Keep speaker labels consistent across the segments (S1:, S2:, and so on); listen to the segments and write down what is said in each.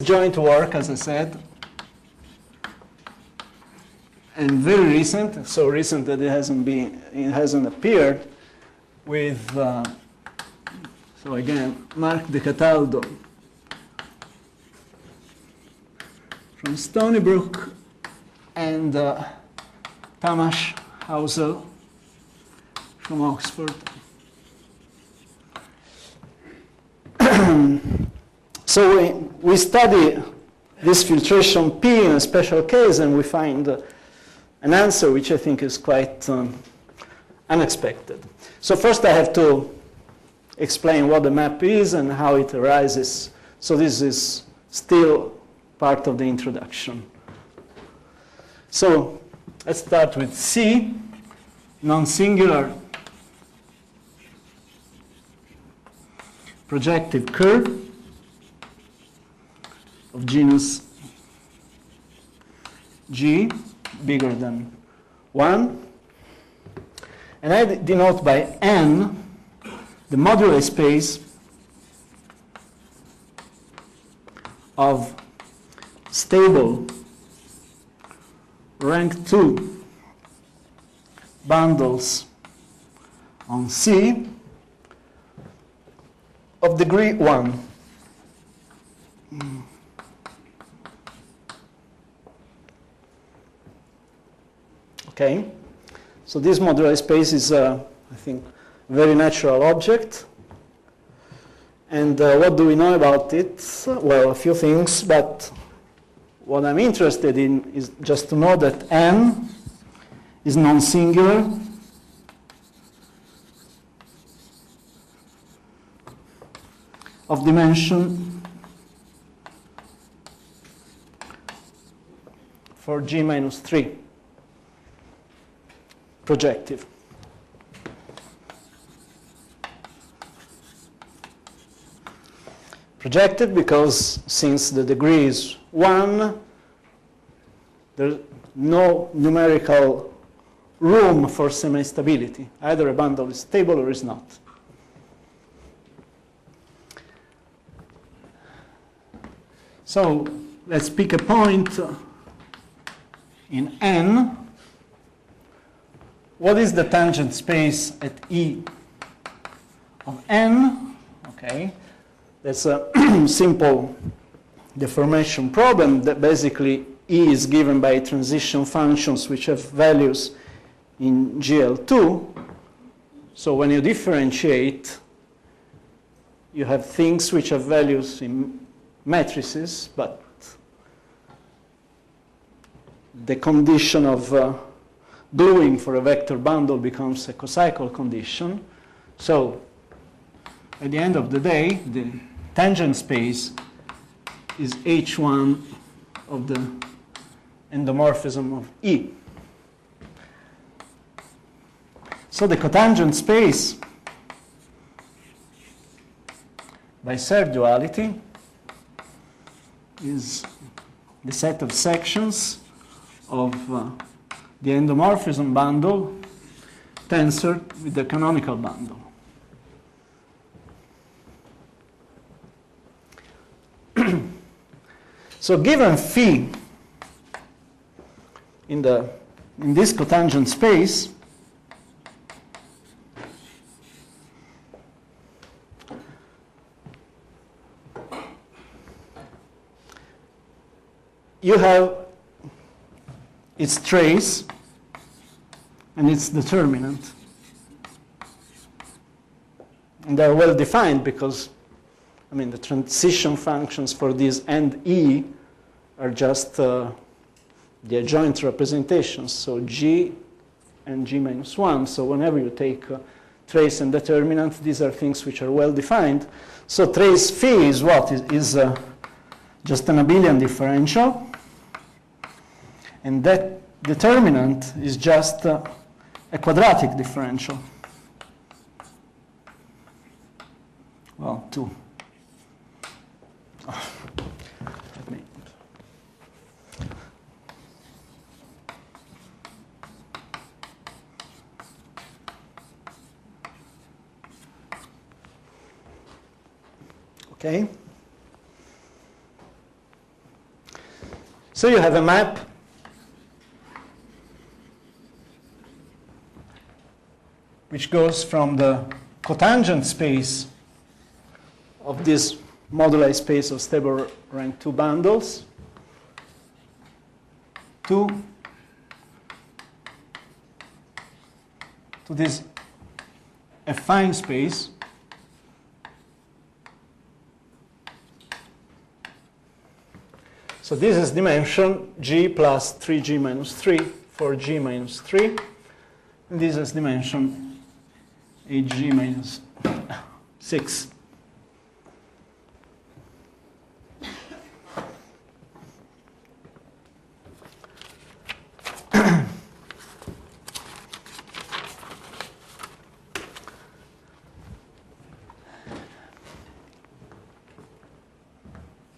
S1: joint work, as I said, and very recent, so recent that it hasn't appeared, with, so again, Mark de Cataldo from Stony Brook and Tamas Hausel from Oxford. So we study this filtration P in a special case, and we find an answer which I think is quite unexpected. So first I have to explain what the map is and how it arises. So this is still part of the introduction. So let's start with C, non-singular projective curve of genus G, bigger than 1. And I denote by N the moduli space of stable rank 2 bundles on C of degree 1. Okay, so this moduli space is, I think, a very natural object. And what do we know about it? Well, a few things, but what I'm interested in is just to know that N is non-singular of dimension for G minus 3. Projective. Projected because since the degree is 1, there's no numerical room for semi-stability. Either a bundle is stable or is not. So let's pick a point in N. What is the tangent space at E of N? Okay, that's a simple deformation problem that basically E is given by transition functions which have values in GL2. So when you differentiate, you have things which have values in matrices, but the condition of gluing for a vector bundle becomes a cocycle condition. So at the end of the day, the tangent space is H1 of the endomorphism of E. So the cotangent space by Serre duality is the set of sections of the endomorphism bundle tensored with the canonical bundle. So given phi in this cotangent space, you have its trace and its determinant. And they're well defined because, I mean, the transition functions for these and E are just the adjoint representations. So G and G minus 1. So whenever you take trace and determinant, these are things which are well defined. So trace phi is what? Is just an abelian differential. And that determinant is just a quadratic differential. Well, 2. Oh, let me. Okay. So you have a map which goes from the cotangent space of this moduli space of stable rank 2 bundles to this affine space so this is dimension G plus 3G minus 3 for G minus 3 and this is dimension 8G minus 6.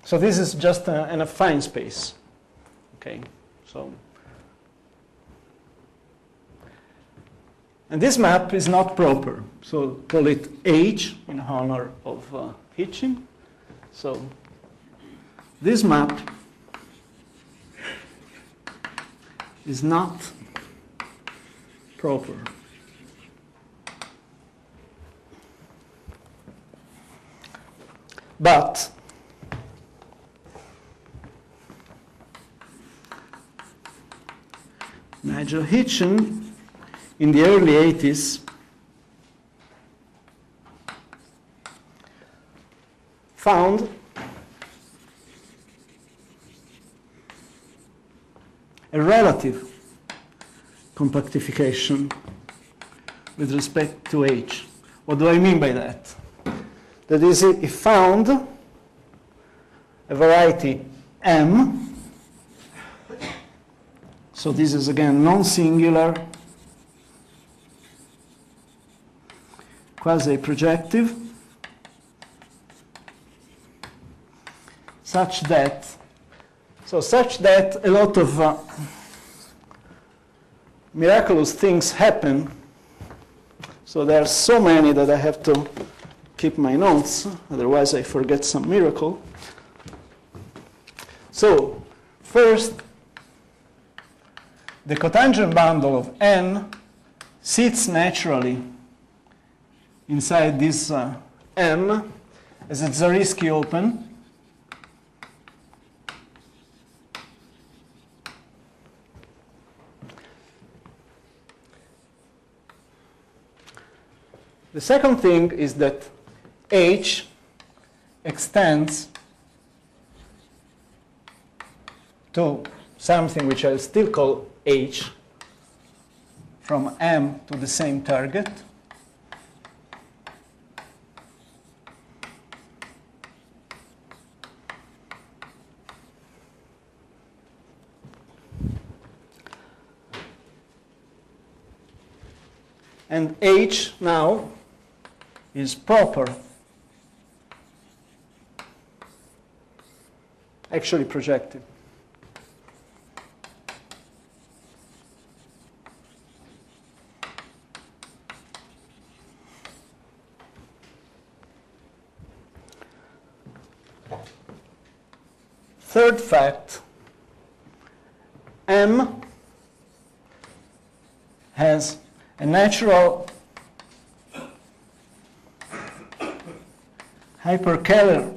S1: So this is just an affine space, okay? So, and this map is not proper, so call it H in honor of Hitchin. So this map is not proper. But Nigel Hitchin, in the early 80s, found a relative compactification with respect to H. What do I mean by that? That is, he found a variety M. So this is again non-singular, quasi-projective, such that a lot of miraculous things happen. So there are so many that I have to keep my notes, otherwise I forget some miracle. So first, the cotangent bundle of N sits naturally inside this M as a Zariski open. The second thing is that H extends to something which I'll still call H from M to the same target. And H now is proper, actually projective. Third fact, M has a natural Hyperkahler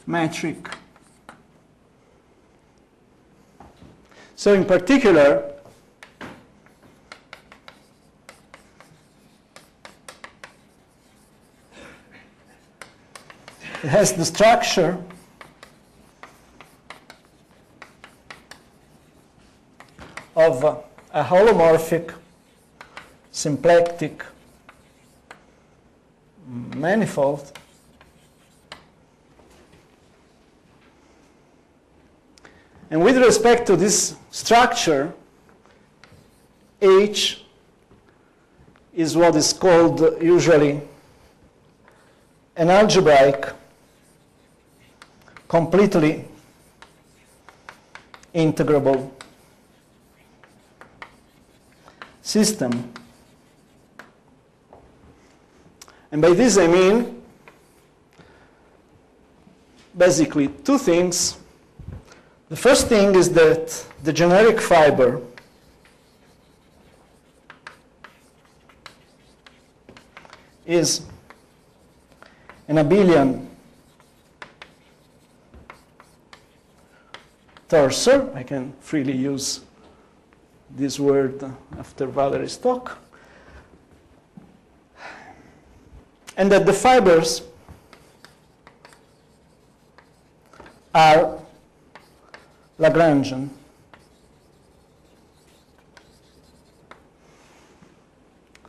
S1: metric. So in particular, it has the structure of a holomorphic symplectic manifold and with respect to this structure, H is what is called usually an algebraic completely integrable system. And by this I mean basically two things. The first thing is that the generic fiber is an abelian tensor. I can freely use this word after Valerie's talk. And that the fibers are Lagrangian.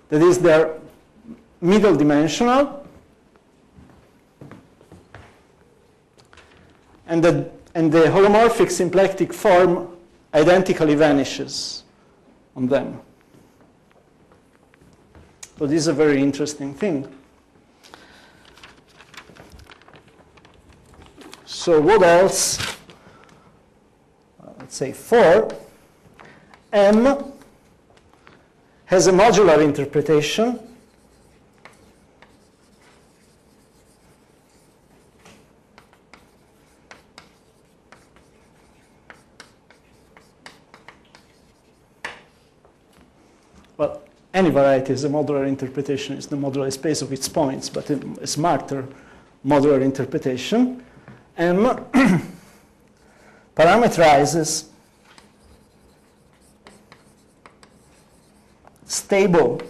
S1: That is, they're middle dimensional, and the holomorphic symplectic form identically vanishes on them. So this is a very interesting thing. So what else? Let's say 4. M has a modular interpretation. Well, any variety is a modular interpretation. It's the modular space of its points, but a smarter modular interpretation. M parameterizes stable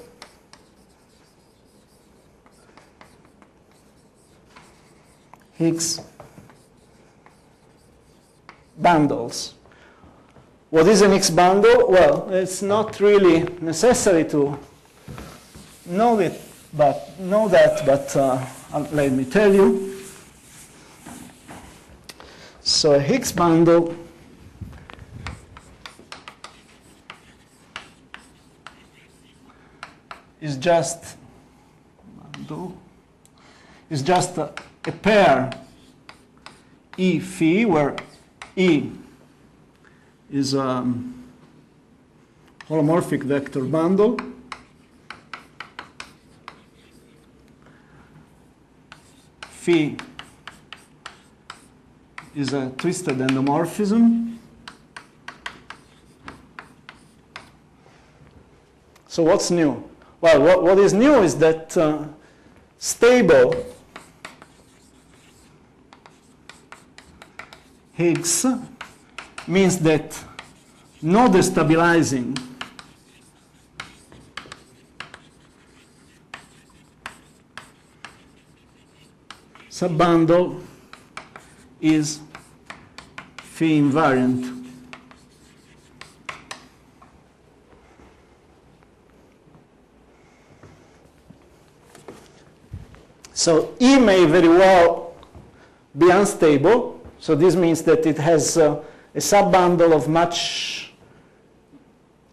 S1: Higgs bundles. What is an Higgs bundle? Well, it's not really necessary to know that, but let me tell you. So a Higgs bundle is just a pair E phi, where E is a holomorphic vector bundle, phi is a twisted endomorphism. So what's new? Well, what is new is that stable Higgs means that no destabilizing subbundle is phi invariant. So E may very well be unstable. So this means that it has a subbundle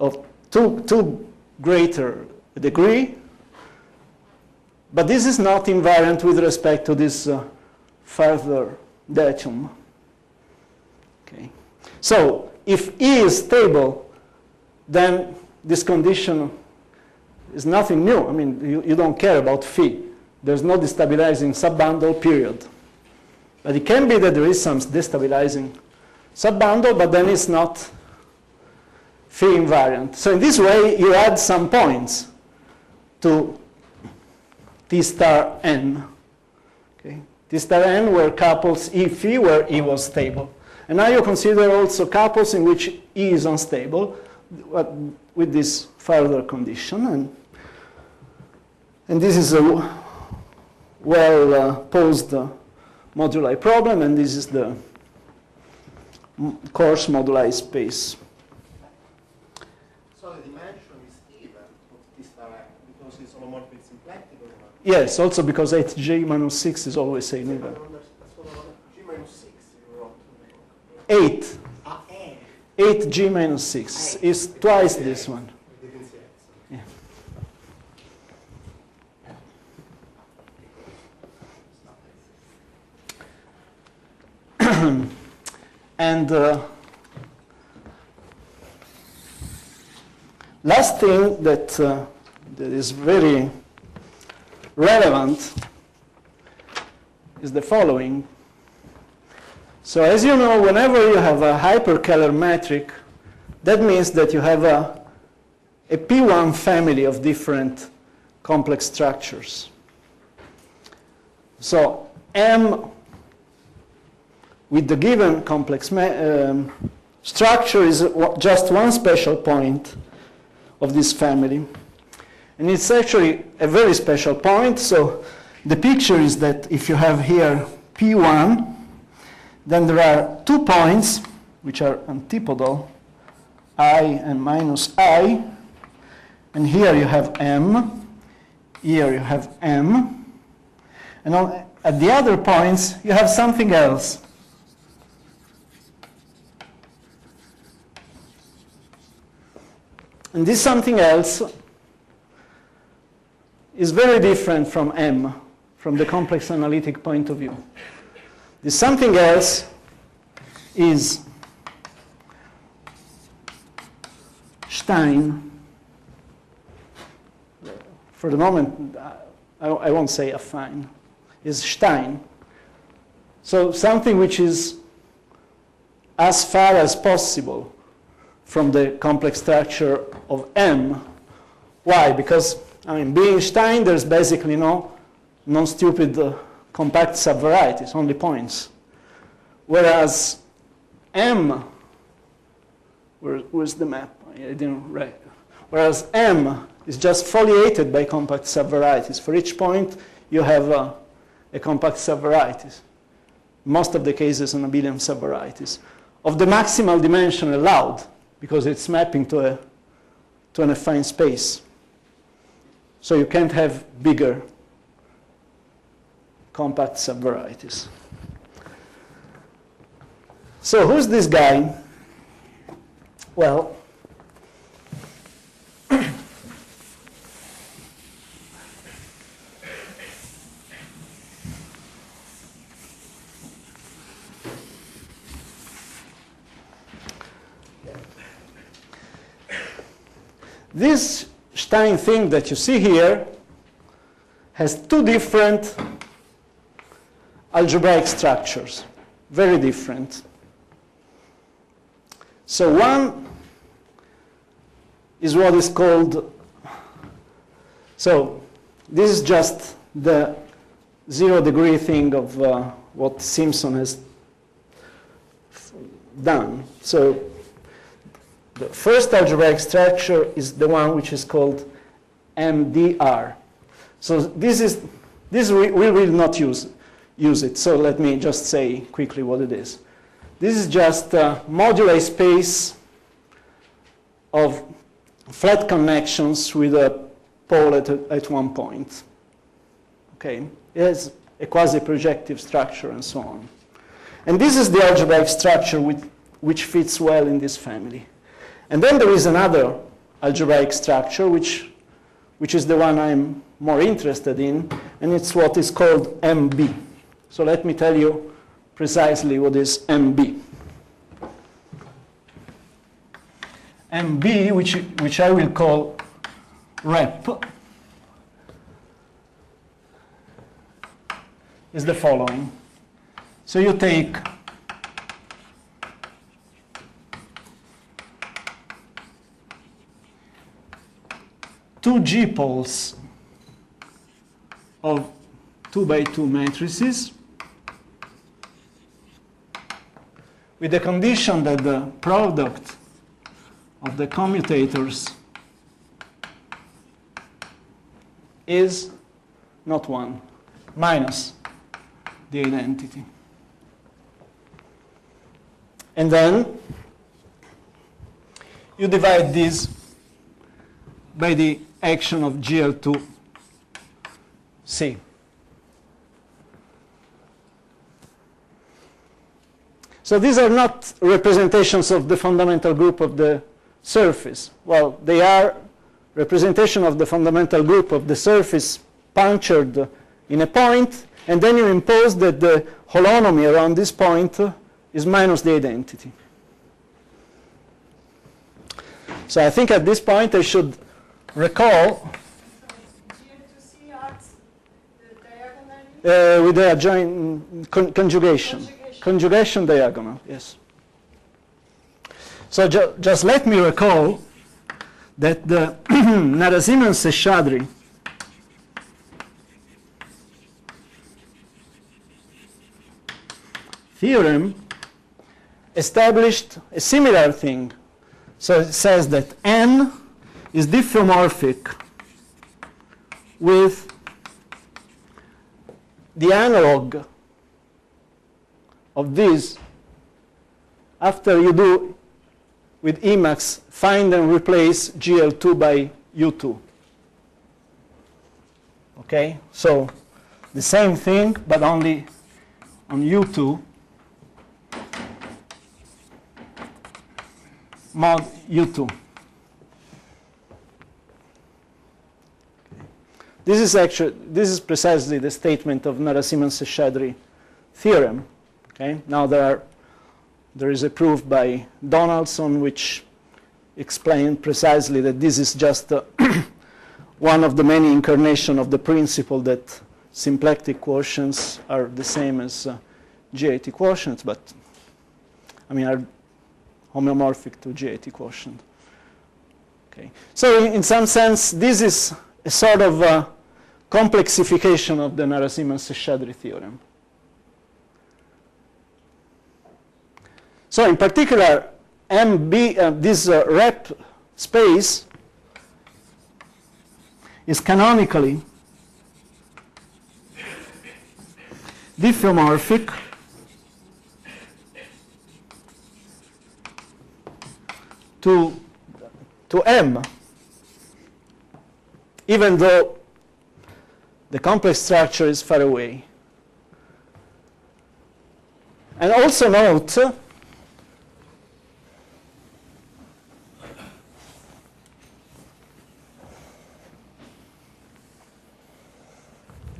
S1: of too greater degree. But this is not invariant with respect to this further datum. Okay. So if E is stable, then this condition is nothing new. I mean, you don't care about phi. There's no destabilizing subbundle, period. But it can be that there is some destabilizing subbundle, but then it's not phi invariant. So in this way, you add some points to T star n. Okay. T star n were couples E phi where E was stable. And now you consider also couples in which E is unstable with this further condition. And this is a well-posed moduli problem, and this is the coarse moduli space.
S2: So the dimension is even of this direct because it's holomorphic symplectic or not?
S1: Yes, also because 8G minus 6 is always same even.
S2: G minus 6 you wrote.
S1: 8. 8G minus 6 is twice this one. Yeah. And last thing that is very relevant is the following. So as you know, whenever you have a Hyperkahler metric, that means that you have a P1 family of different complex structures. So M with the given complex structure is just one special point of this family. And it's actually a very special point. So the picture is that if you have here P1, then there are 2 points which are antipodal, I and minus I. And here you have M, here you have M. And at the other points, you have something else. And this something else is very different from M, from the complex analytic point of view. This something else is Stein. For the moment, I won't say affine. Is Stein. So something which is as far as possible from the complex structure of M. Why? Because, I mean, being Stein, there's basically no non-stupid compact subvarieties, only points. Whereas M, where's the map? I didn't write. Whereas M is just foliated by compact subvarieties. For each point, you have a compact subvarieties. Most of the cases, an abelian subvarieties. Of the maximal dimension allowed, because it's mapping to an affine space. So you can't have bigger compact subvarieties. So who's this guy? Well, this Stein thing that you see here has 2 different algebraic structures, very different. So one is what is called, so this is just the 0-degree thing of what Simpson has done. So the first algebraic structure is the one which is called MDR. So this we will not use it. So let me just say quickly what it is. This is just a moduli space of flat connections with a pole at one point. Okay, it has a quasi-projective structure and so on. And this is the algebraic structure which fits well in this family. And then there is another algebraic structure which is the one I'm more interested in, and it's what is called MB. So let me tell you precisely what is MB. MB, which I will call rep, is the following. So you take two G-poles of 2x2 matrices with the condition that the product of the commutators is not 1, minus the identity. And then you divide this by the action of GL2C. So these are not representations of the fundamental group of the surface. Well, they are representation of the fundamental group of the surface punctured in a point, and then you impose that the holonomy around this point is minus the identity. So I think at this point I should recall
S3: GL2C acts diagonally
S1: with the adjoint conjugation. Conjugation diagonal, yes. So just let me recall that the Narasimhan-Seshadri theorem established a similar thing. So it says that N is diffeomorphic with the analog of this after you do with Emacs find and replace GL2 by U2. Okay, so the same thing but only on U2 mod U2. This is precisely the statement of Narasimhan-Seshadri theorem. Okay, now there is a proof by Donaldson which explained precisely that this is just one of the many incarnations of the principle that symplectic quotients are the same as GAT quotients, but I mean are homeomorphic to GAT quotient. Okay, so in some sense this is a sort of complexification of the Narasimhan-Seshadri theorem. So in particular, this rep space is canonically diffeomorphic to M, even though the complex structure is far away. And also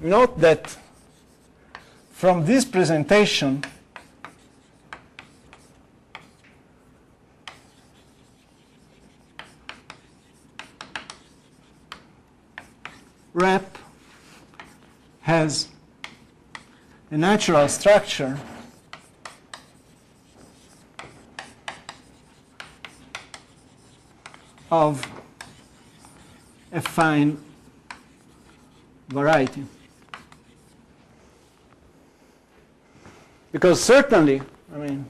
S1: note that from this presentation rep has a natural structure of a fine variety. Because certainly, I mean,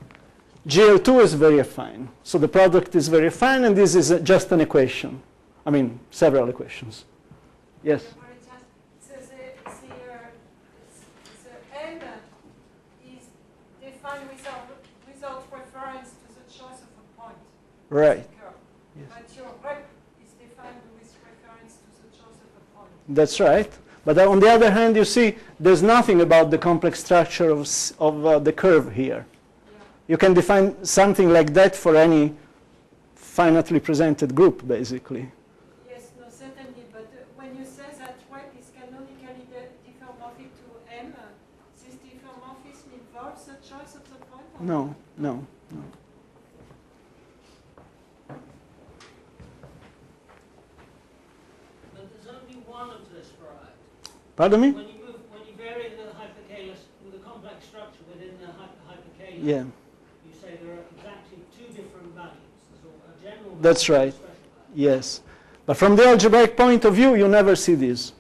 S1: GL2 is very affine. So the product is very affine, and this is just an equation. I mean, several equations. Yes?
S3: So the N is defined without reference to the choice of a point.
S1: Right.
S3: Yes. But your rep is defined with reference to the choice of a point.
S1: That's right. But on the other hand, you see, there's nothing about the complex structure of the curve here. Yeah. You can define something like that for any finitely presented group, basically.
S3: Yes, no, certainly. But when you say that rep is canonically diffeomorphic to M, this diffeomorphism involves the choice of the point?
S1: No. Pardon me?
S4: When you vary the Hyperkahler, the complex structure within the Hyperkahler,
S1: yeah.
S4: you say there are exactly two different values. So a general value.
S1: That's right. Yes. But from the algebraic point of view, you never see this.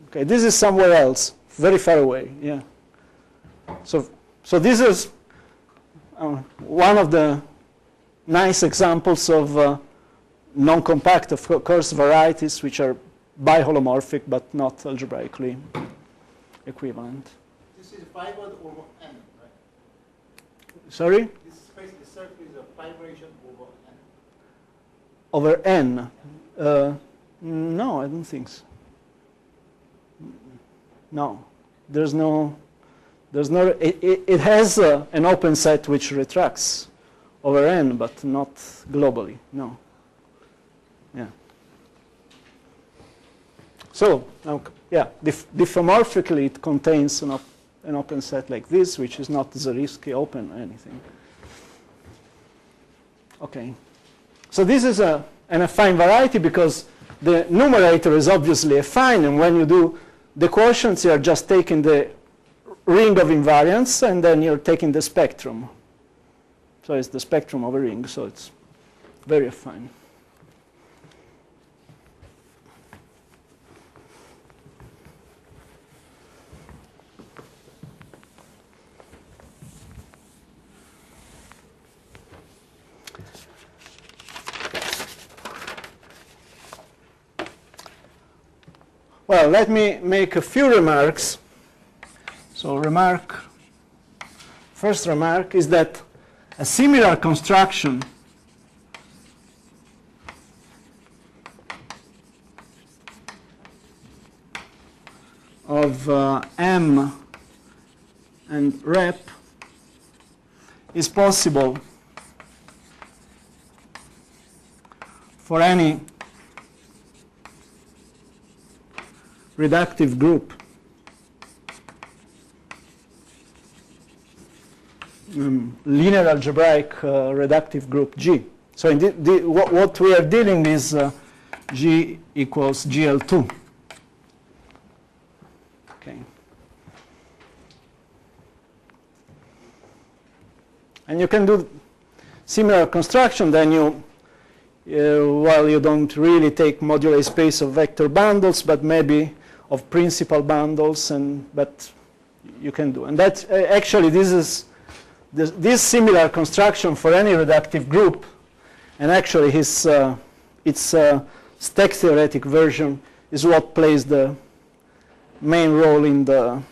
S1: Okay, this is somewhere else, very far away. Yeah. So this is one of the nice examples of non-compact, of course, varieties which are biholomorphic but not algebraically equivalent.
S2: This is fibered over N, right?
S1: Sorry?
S2: This space, the circle is a fibration
S1: Over
S2: over N.
S1: N? No, I don't think so. No, there's no. It has an open set which retracts over N, but not globally. No. Yeah. So, yeah, diffeomorphically it contains an open set like this, which is not Zariski open or anything. Okay. So this is an affine variety because the numerator is obviously affine, and when you do the quotients, you are just taking the ring of invariants, and then you're taking the spectrum. So it's the spectrum of a ring, so it's very affine. Well, let me make a few remarks. So first remark is that a similar construction of M and rep is possible for any reductive group linear algebraic reductive group G. So in what we are dealing is G equals GL2. Okay. And you can do similar construction, then you well, you don't really take moduli space of vector bundles, but maybe of principal bundles, but you can do. And that actually this is this similar construction for any reductive group, and actually its stack theoretic version is what plays the main role in the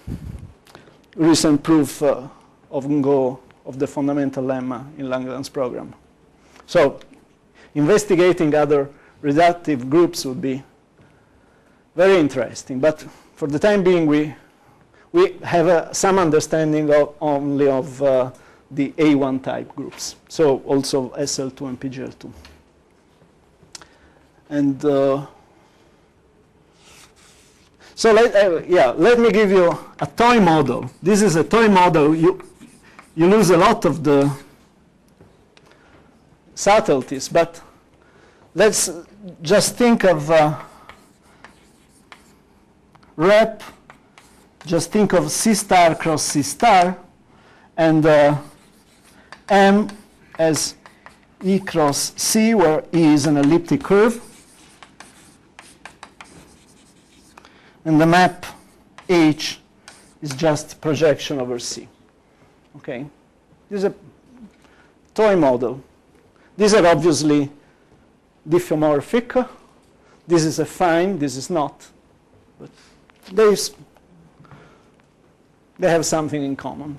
S1: recent proof of Go of the fundamental lemma in Langland's program. So investigating other reductive groups would be very interesting, but for the time being we have some understanding only of the A1 type groups, so also SL2 and PGL2. And so let me give you a toy model. This is a toy model. You lose a lot of the subtleties, but let's just think of rep, just think of C star cross C star, and M as E cross C, where E is an elliptic curve, and the map H is just projection over C. Okay, this is a toy model. These are obviously diffeomorphic. This is affine, this is not. But they have something in common.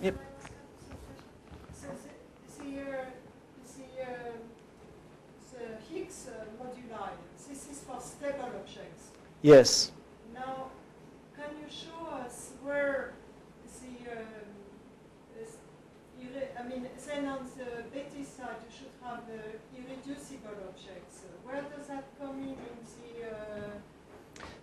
S1: Yep.
S3: So the Higgs moduli, this is for stable objects.
S1: Yes.
S3: Now, can you show us where I mean, then on the Betis side, you should have irreducible objects. Where does that come in the...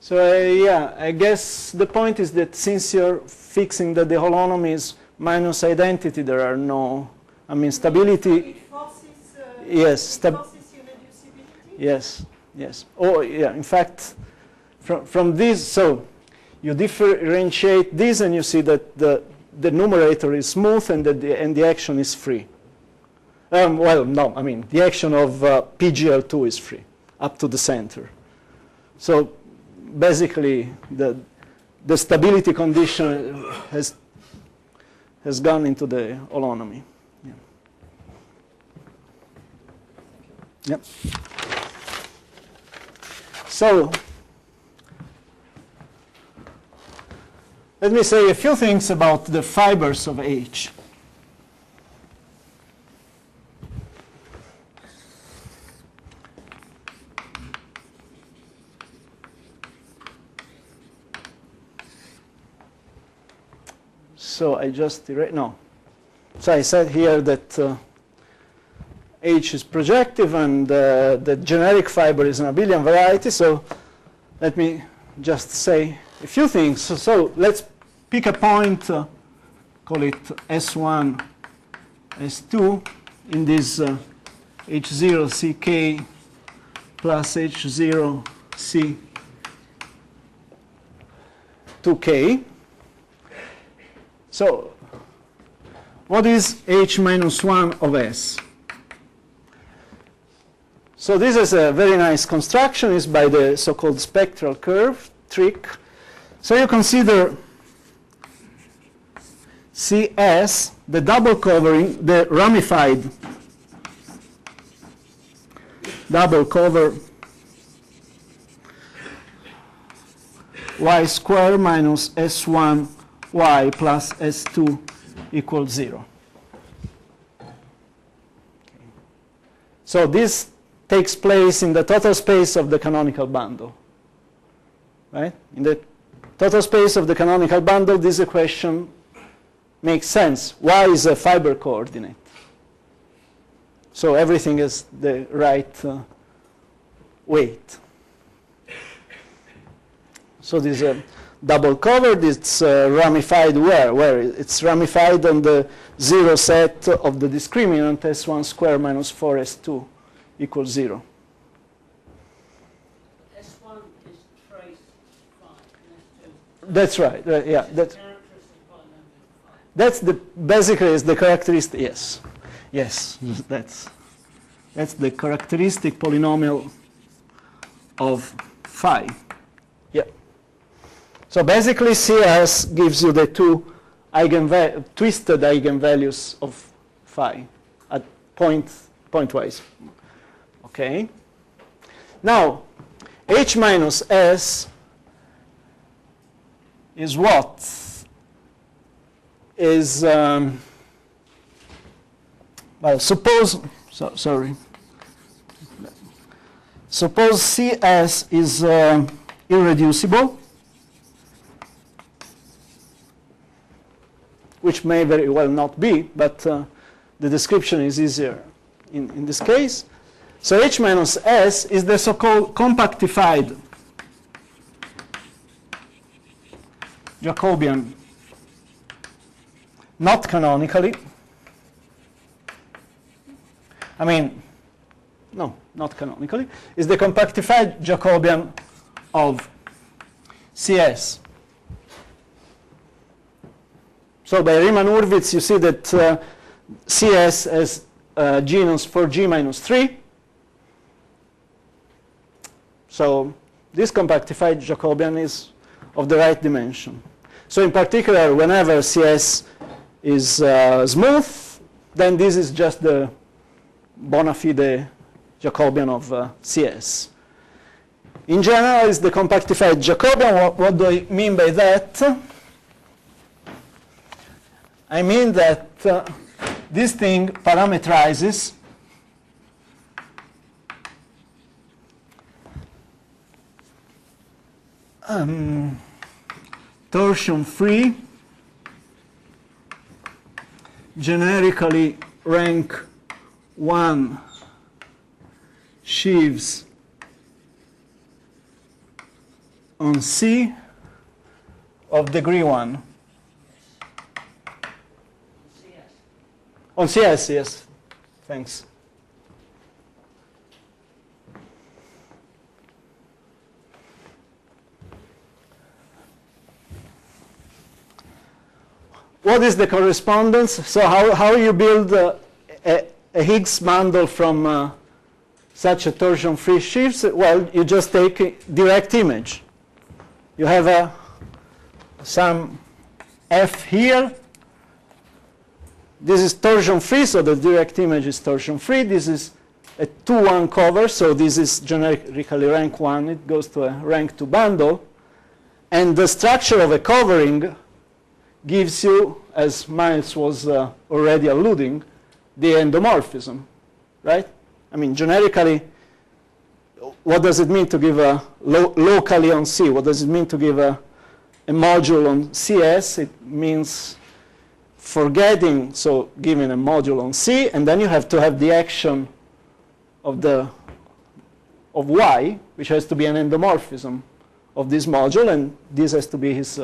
S1: So yeah, I guess the point is that since you're fixing that the holonomy is minus identity, there are no, I mean, stability.
S3: It forces,
S1: yes.
S3: It forces irreducibility?
S1: Yes, yes. Oh, yeah, in fact, from this, so you differentiate this and you see that the numerator is smooth and the action is free. Well, no, I mean, the action of PGL2 is free up to the center. So basically, the stability condition has gone into the holonomy. Yeah. Yep. So let me say a few things about the fibers of H. So I just erased, no. So I said here that H is projective and the generic fiber is an abelian variety. So let me just say a few things. So let's pick a point, call it S1, S2 in this H0CK plus H0C 2k. So what is h minus 1 of s? So this is a very nice construction. It's by the so-called spectral curve trick. So you consider CS, the double covering, the ramified double cover y square minus s1 y plus s2 equals 0. So this takes place in the total space of the canonical bundle. Right? In the total space of the canonical bundle, this equation makes sense. Y is a fiber coordinate. So everything is the right weight. So this is double covered. It's ramified where? Where? It's ramified on the 0 set of the discriminant s1 square minus 4s2 equals 0.
S4: S1 is trace phi, and S2.
S1: That's right. Yeah. That's the basically is the characteristic. Yes. Yes. That's the characteristic polynomial of phi. Yeah. So basically, CS gives you the two twisted eigenvalues of phi at pointwise. Okay. Now, H minus S is what? Is well, suppose suppose CS is irreducible, which may very well not be, but the description is easier in this case. So H minus S is the so-called compactified Jacobian, not canonically. I mean, no, not canonically. Is the compactified Jacobian of CS. So by Riemann-Hurwitz, you see that CS has genus for G minus 3. So this compactified Jacobian is of the right dimension. So in particular, whenever CS is smooth, then this is just the bona fide Jacobian of CS. In general, it's the compactified Jacobian. What do I mean by that? I mean that this thing parametrizes torsion-free, generically rank 1 sheaves on C of degree 1. On CS, yes. Thanks. What is the correspondence? So how you build a Higgs bundle from such a torsion-free sheaves? Well, you just take a direct image. You have some F here. This is torsion-free, so the direct image is torsion-free. This is a 2-1 cover, so this is generically rank 1. It goes to a rank 2 bundle. And the structure of a covering gives you, as Miles was already alluding, the endomorphism, right? I mean, generically, what does it mean to give a locally on C? What does it mean to give a module on CS? It means forgetting, so giving a module on C, and then you have to have the action of Y, which has to be an endomorphism of this module, and this has to be his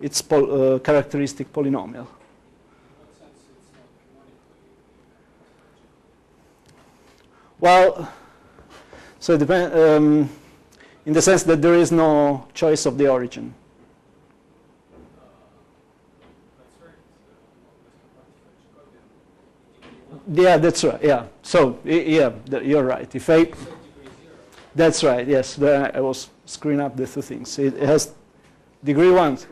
S1: its characteristic polynomial. Well, so it depends in the sense that there is no choice of the origin. Yeah, that's right. Yeah. So yeah, you're right. If I, that's right. Yes, I was screwing up the two things. It has degree 1.
S2: Pick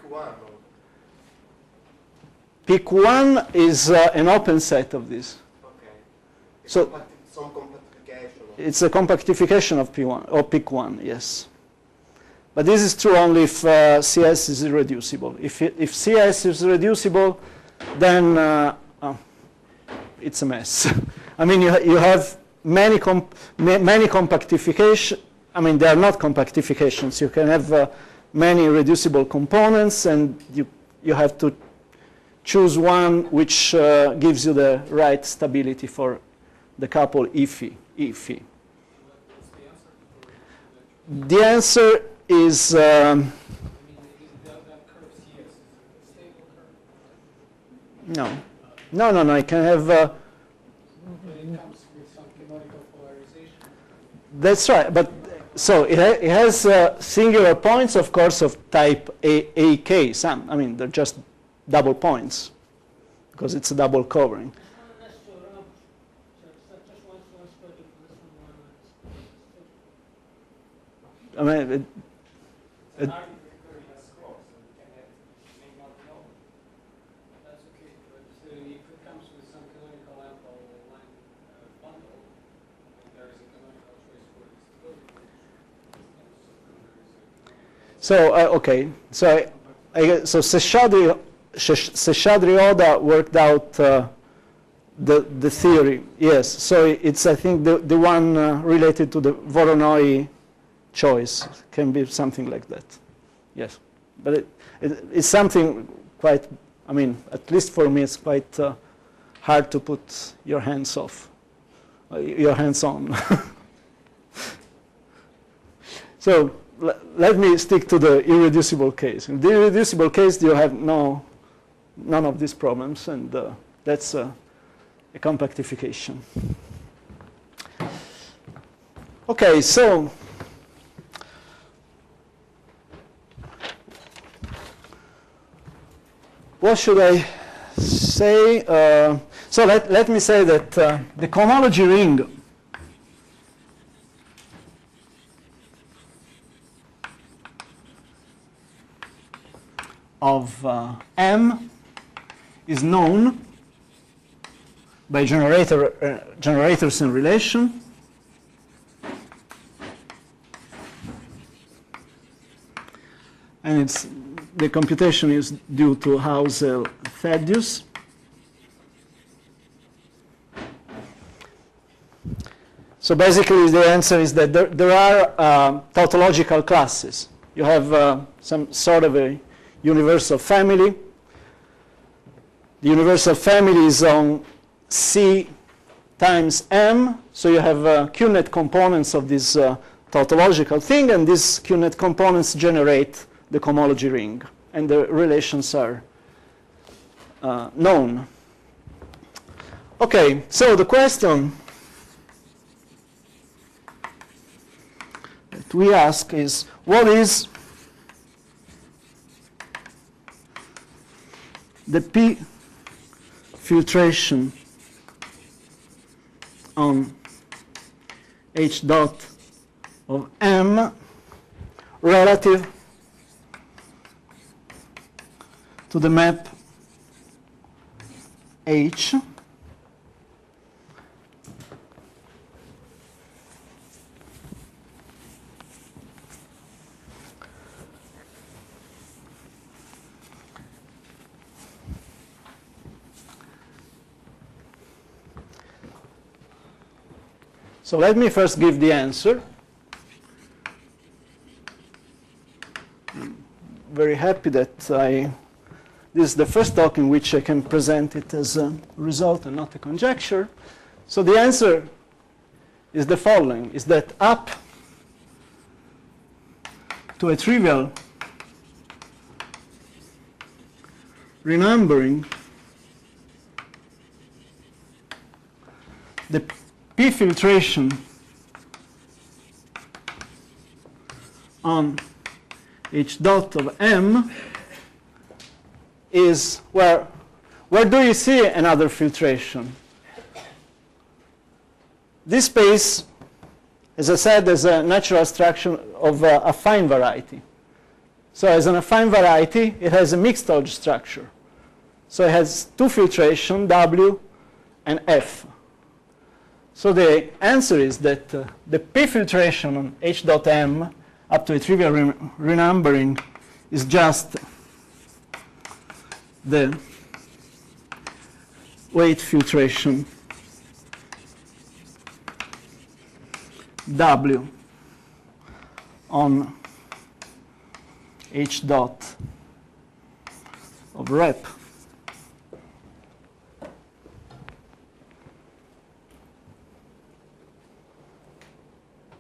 S2: one.
S1: Pick 1 is an open set of this.
S2: Okay.
S1: So
S2: Some compactification.
S1: it's a compactification of P1 or pick 1. Yes. But this is true only if CS is irreducible. If CS is reducible, then it's a mess. I mean, you have many compactification. I mean, they are not compactifications. You can have many reducible components, and you have to choose one which gives you the right stability for the couple Iφ. The answer is no. I can have. That's right, but so it has singular points, of course, of type AK. Some, I mean, they're just double points because it's a double covering. I mean, so okay, so so Seshadri-Oda worked out the theory. Yes, so it's I think the one related to the Voronoi choice can be something like that. Yes, but it's something quite. I mean, at least for me, it's quite hard to put your hands off, your hands on. So let me stick to the irreducible case. In the irreducible case, you have none of these problems, and that's a compactification. Okay, so what should I say? So let me say that the cohomology ring of M is known by generators in relation. And the computation is due to Hausel-Thaddeus. So basically the answer is that there are tautological classes. You have some sort of a universal family. The universal family is on C times M, so you have Q-net components of this tautological thing, and these Q-net components generate the cohomology ring, and the relations are known. Okay, so the question that we ask is, what is the P filtration on H dot of M relative to the map H So let me first give the answer. I'm very happy that this is the first talk in which I can present it as a result and not a conjecture. So the answer is the following, is that up to a trivial renumbering, the P filtration on H dot of M is where where do you see another filtration? This space, as I said, is a natural abstraction of a affine variety. So as an affine variety, it has a mixed Hodge structure. So it has two filtration, W and F. So the answer is that the P filtration on H dot M up to a trivial renumbering is just the weight filtration W on H dot of rep.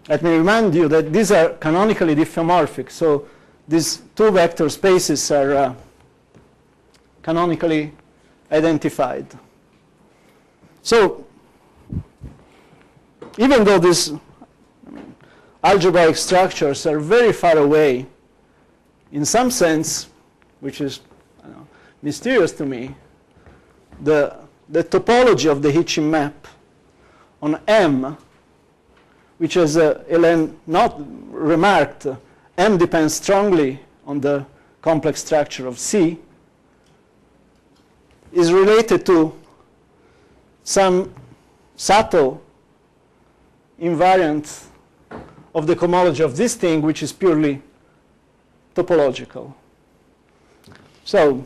S1: Let me remind you that these are canonically diffeomorphic, so these two vector spaces are canonically identified. So even though these algebraic structures are very far away, in some sense, which is mysterious to me, the topology of the Hitchin map on M, which as Hélène not remarked, M depends strongly on the complex structure of C, is related to some subtle invariant of the cohomology of this thing, which is purely topological. So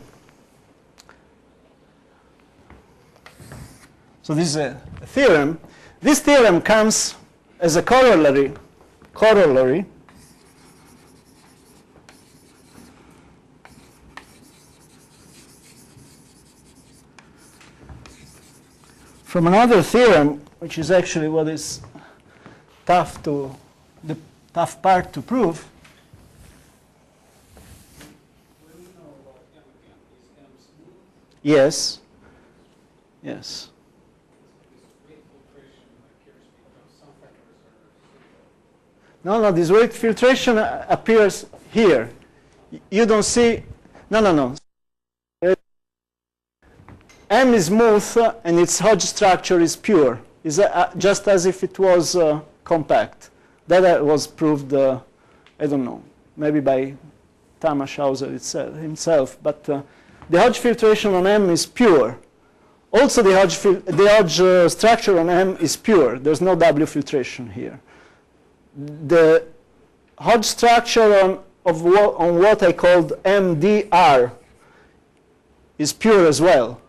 S1: this is a theorem. This theorem comes as a corollary from another theorem, which is actually what is the tough part to prove. Yes. Yes. No, this weight filtration appears here. You don't see, no. M is smooth and its Hodge structure is pure. It's just as if it was compact. That was proved, I don't know, maybe by Tamas Hauser himself. But the Hodge filtration on M is pure. Also, the Hodge structure on M is pure. There's no W filtration here. The Hodge structure on what I called MDR is pure as well,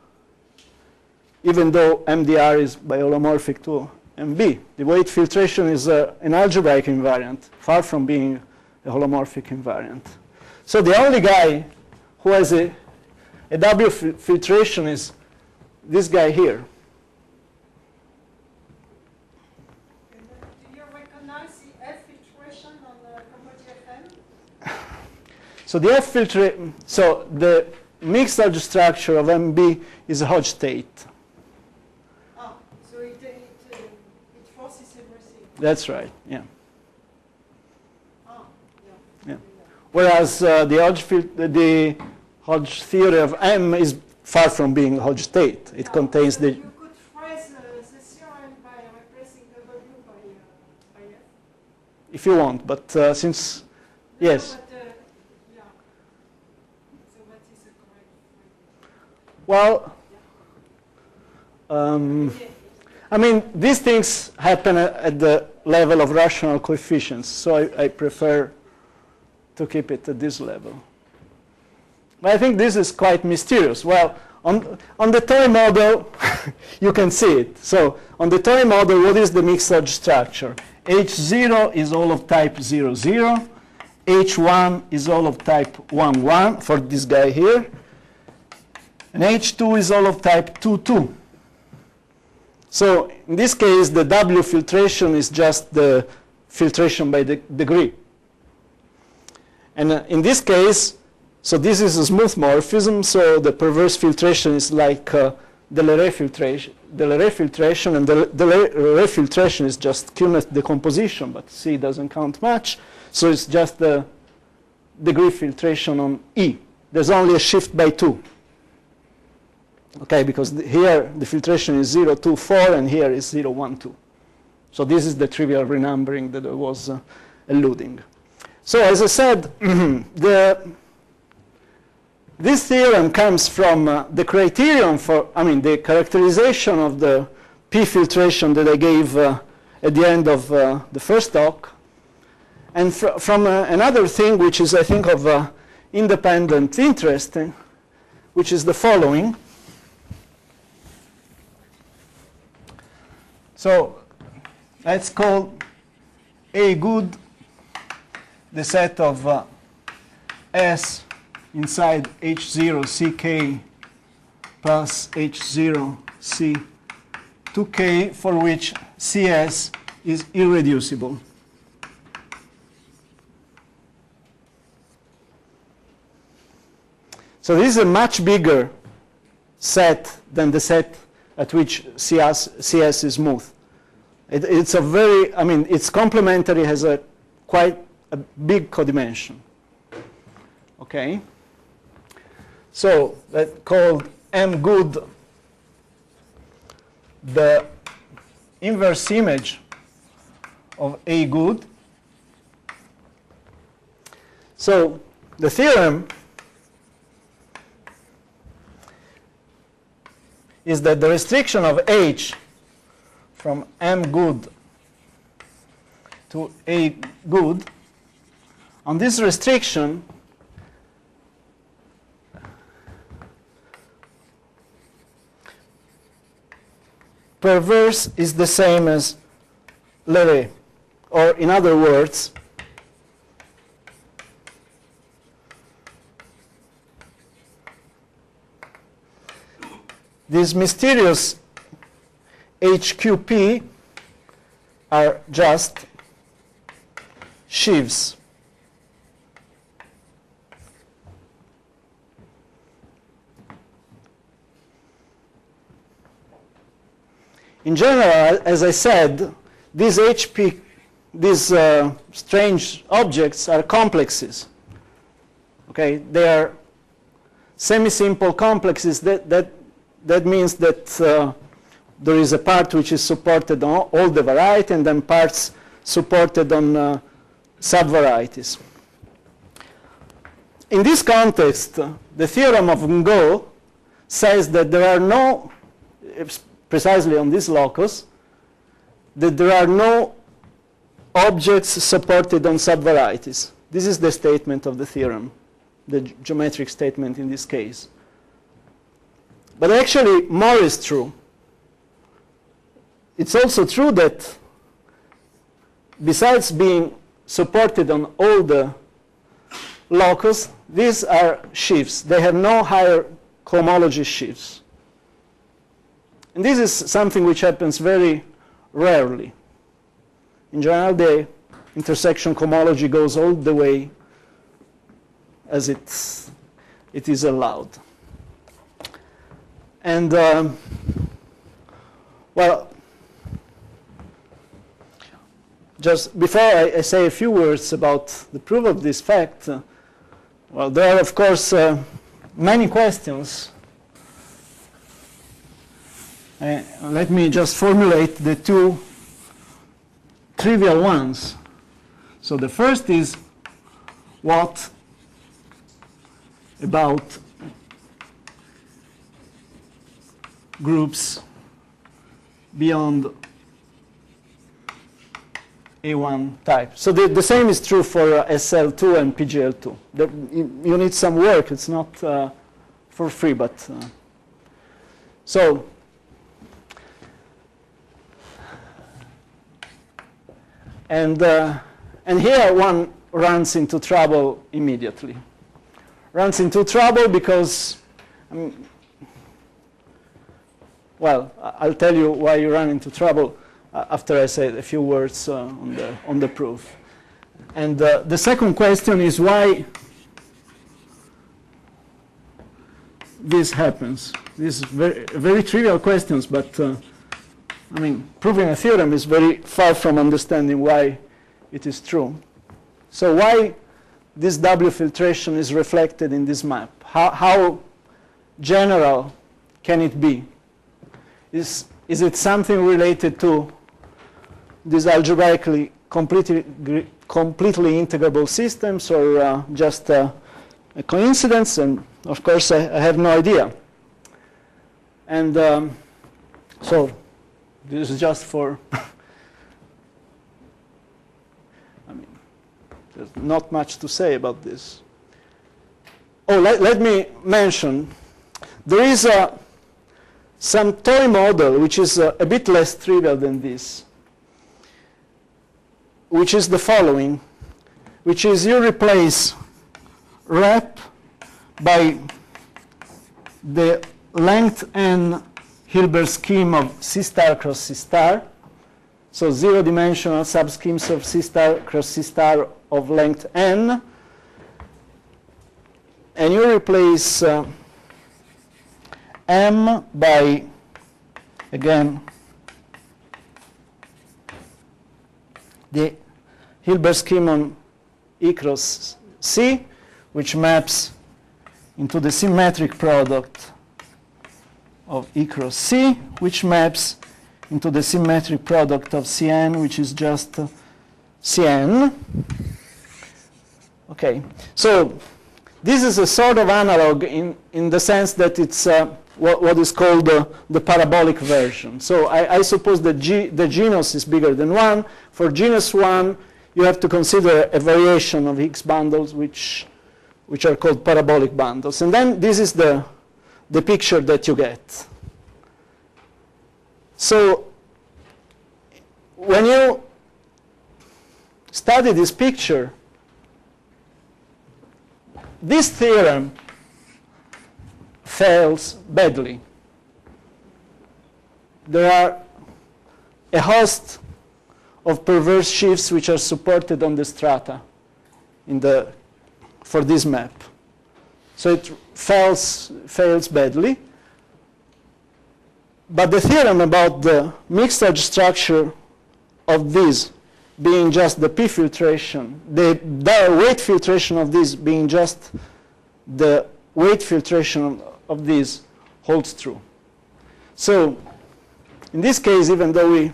S1: even though MDR is biholomorphic to MB. The weight filtration is an algebraic invariant, far from being a holomorphic invariant. So the only guy who has a W filtration is this guy here.
S3: Do you recognize the F filtration on the cohomology FM?
S1: So the F filtration, so the mixed Hodge structure of MB is a Hodge state.
S3: Ah, so it forces everything.
S1: That's right, yeah.
S3: Ah,
S1: Yeah. Whereas the Hodge theory of M is far from being Hodge state. It contains the...
S3: You could phrase the theorem by replacing W by F.
S1: If you want, but since... Yes.
S3: No, but, yeah. So what is the correct?
S1: Well, I mean, these things happen at the level of rational coefficients, so I prefer to keep it at this level. But I think this is quite mysterious. Well, on the toy model, you can see it. So on the toy model, what is the mixed Hodge structure? H0 is all of type 0, 0. H1 is all of type 1, 1 for this guy here. And H2 is all of type 2, 2. So in this case, the W filtration is just the filtration by the degree. And in this case, so this is a smooth morphism, so the perverse filtration is like the Leray filtration, and the Leray filtration is just Q-net decomposition, but C doesn't count much, so it's just the degree filtration on E. There's only a shift by 2. Okay, because here the filtration is 0, 2, 4, and here is 0, 1, 2. So this is the trivial renumbering that I was alluding. So as I said, this theorem comes from the criterion for, the characterization of the P filtration that I gave at the end of the first talk. And from another thing which is, I think, of independent interest, which is the following. So let's call A good the set of S inside H0 CK plus H0 C2K for which CS is irreducible. So this is a much bigger set than the set at which CS is smooth. It's a very, it's complementary, has quite a big codimension. Okay? So let's call M good the inverse image of A good. So the theorem is that the restriction of H from M good to A good, on this restriction, perverse is the same as Leray, or in other words, these mysterious HQP are just sheaves. In general, as I said, these strange objects are complexes. Okay, they are semi-simple complexes. That means that there is a part which is supported on all the variety, and then parts supported on subvarieties. In this context, the theorem of Ngo says that there are no, precisely on this locus, that there are no objects supported on subvarieties. This is the statement of the theorem, the geometric statement in this case. But actually, more is true. It's also true that besides being supported on all the locus, these are sheaves. They have no higher cohomology sheaves. And this is something which happens very rarely. In general, the intersection cohomology goes all the way as it is allowed. And, well, just before I say a few words about the proof of this fact, well, there are, of course, many questions. Let me just formulate the two trivial ones. So the first is, what about groups beyond A1 type? So the same is true for SL2 and PGL2. You need some work. It's not for free, but so. And here one runs into trouble immediately. Runs into trouble because, well, I'll tell you why you run into trouble after I say a few words on the proof. And the second question is why this happens. These are very trivial questions, but proving a theorem is very far from understanding why it is true. So why this W filtration is reflected in this map? How general can it be? Is it something related to these algebraically completely integrable systems, or just a coincidence? And of course, I have no idea. And so this is just for, I mean, there's not much to say about this. Oh, let me mention, there is some toy model which is a bit less trivial than this, which is the following, which is you replace rep by the length n Hilbert scheme of C star cross C star, so zero-dimensional subschemes of C star cross C star of length n, and you replace m by, again, the Hilbert scheme on E cross C, which maps into the symmetric product of E cross C, which maps into the symmetric product of Cn, which is just Cn. Okay, so this is a sort of analog in the sense that it's what is called the parabolic version. So I suppose that the genus is bigger than 1. For genus 1, you have to consider a variation of Higgs bundles, which are called parabolic bundles. And then this is the picture that you get. So when you study this picture, this theorem fails badly. There are a host of perverse shifts which are supported on the strata for this map. So it fails badly. But the theorem about the mixed edge structure of this being just the P filtration, the weight filtration of this being just the weight filtration of this holds true. So in this case, even though we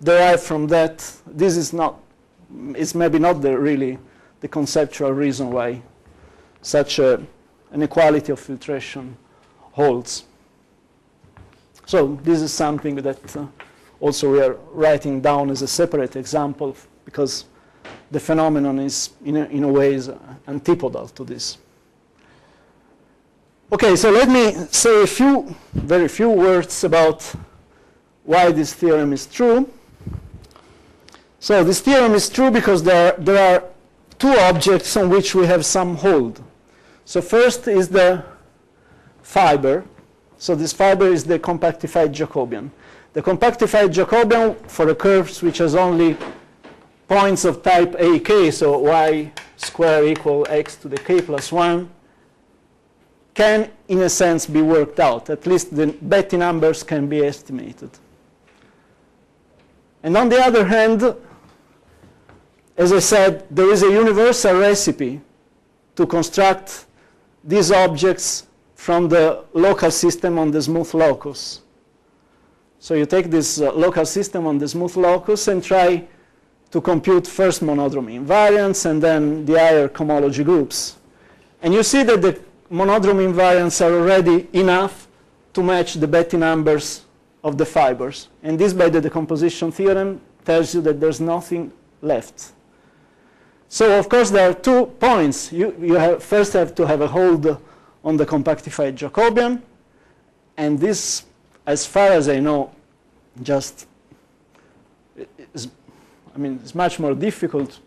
S1: derive from that, this is not, it's maybe not really the conceptual reason why such an equality of filtration holds. So this is something that also we are writing down as a separate example, because the phenomenon is in a way is antipodal to this. Okay, so let me say very few words about why this theorem is true. So this theorem is true because there are two objects on which we have some hold. So first is the fiber. So this fiber is the compactified Jacobian. The compactified Jacobian for a curve which has only points of type AK, so y square equal x to the k plus 1, can, in a sense, be worked out. At least the Betti numbers can be estimated. And on the other hand, as I said, there is a universal recipe to construct these objects from the local system on the smooth locus. So you take this local system on the smooth locus and try to compute first monodromy invariants and then the higher cohomology groups. And you see that the monodromy invariants are already enough to match the Betti numbers of the fibers. And this, by the decomposition theorem, tells you that there's nothing left. So, of course, there are 2 points. You first have to have a hold on the compactified Jacobian. And this, as far as I know, just is, I mean, it's much more difficult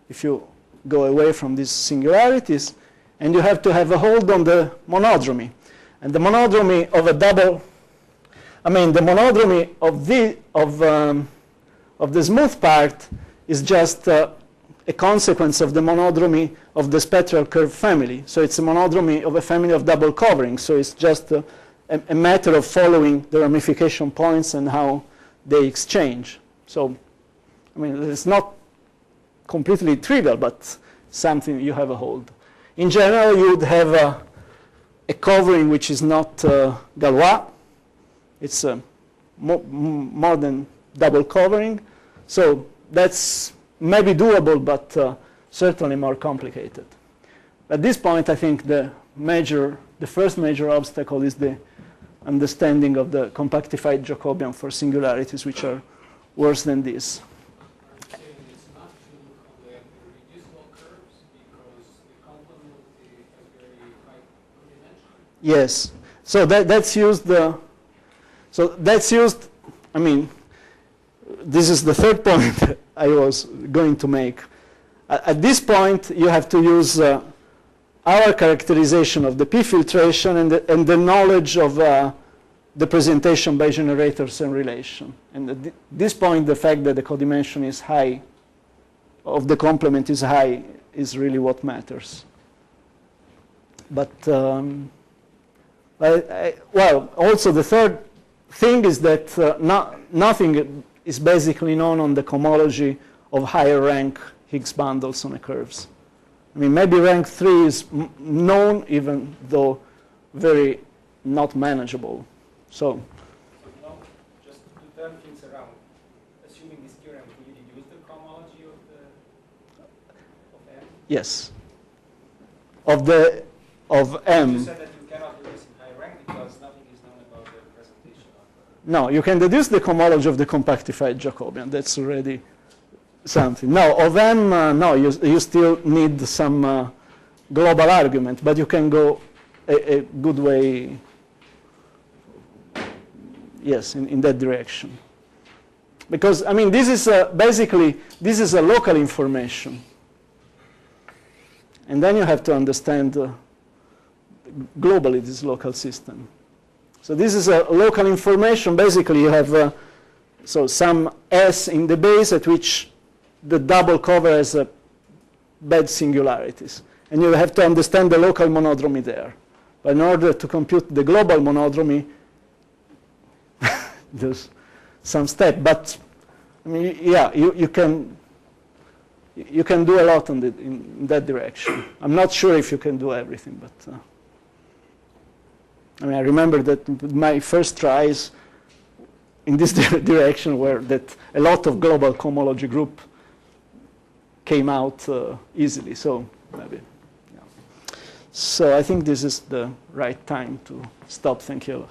S1: if you go away from these singularities. And you have to have a hold on the monodromy. And the monodromy of a double, I mean, the monodromy of the smooth part is just a consequence of the monodromy of the spectral curve family. So it's a monodromy of a family of double covering. So it's just a matter of following the ramification points and how they exchange. So, I mean, it's not completely trivial, but something you have a hold. In general, you would have a covering which is not Galois. It's more than double covering. So that's maybe doable, but certainly more complicated. At this point, I think the first major obstacle is the understanding of the compactified Jacobian for singularities, which are worse than this.
S5: Are you saying it's not to look on the reducible curves because the complement has very high dimension?
S1: Yes. So that's used. I mean, this is the third point I was going to make. At this point, you have to use our characterization of the P filtration and the knowledge of the presentation by generators and relation. And at this point, the fact that the codimension is high, of the complement is high, is really what matters. But, well, also the third thing is that nothing is basically known on the cohomology of higher rank Higgs bundles on the curves. I mean, maybe rank 3 is known, even though very not manageable. So
S5: now, just to turn things around, assuming this theorem, will you deduce the cohomology of M?
S1: yes. Of M.
S5: You said that you cannot do this in high rank because nothing is known about the presentation of
S1: No, you can deduce the cohomology of the compactified Jacobian. That's already something. No, of M, no, you still need some global argument, but you can go a good way, yes, in that direction. Because, I mean, this is basically, this is a local information. And then you have to understand globally this local system. So this is a local information. Basically, you have so some S in the base at which the double cover has bad singularities. And you have to understand the local monodromy there. But in order to compute the global monodromy, there's some step. But, I mean, yeah, you can do a lot in that direction. I'm not sure if you can do everything, but I mean, I remember that my first tries in this direction were that a lot of global cohomology group came out easily. So maybe, yeah. So I think this is the right time to stop. Thank you.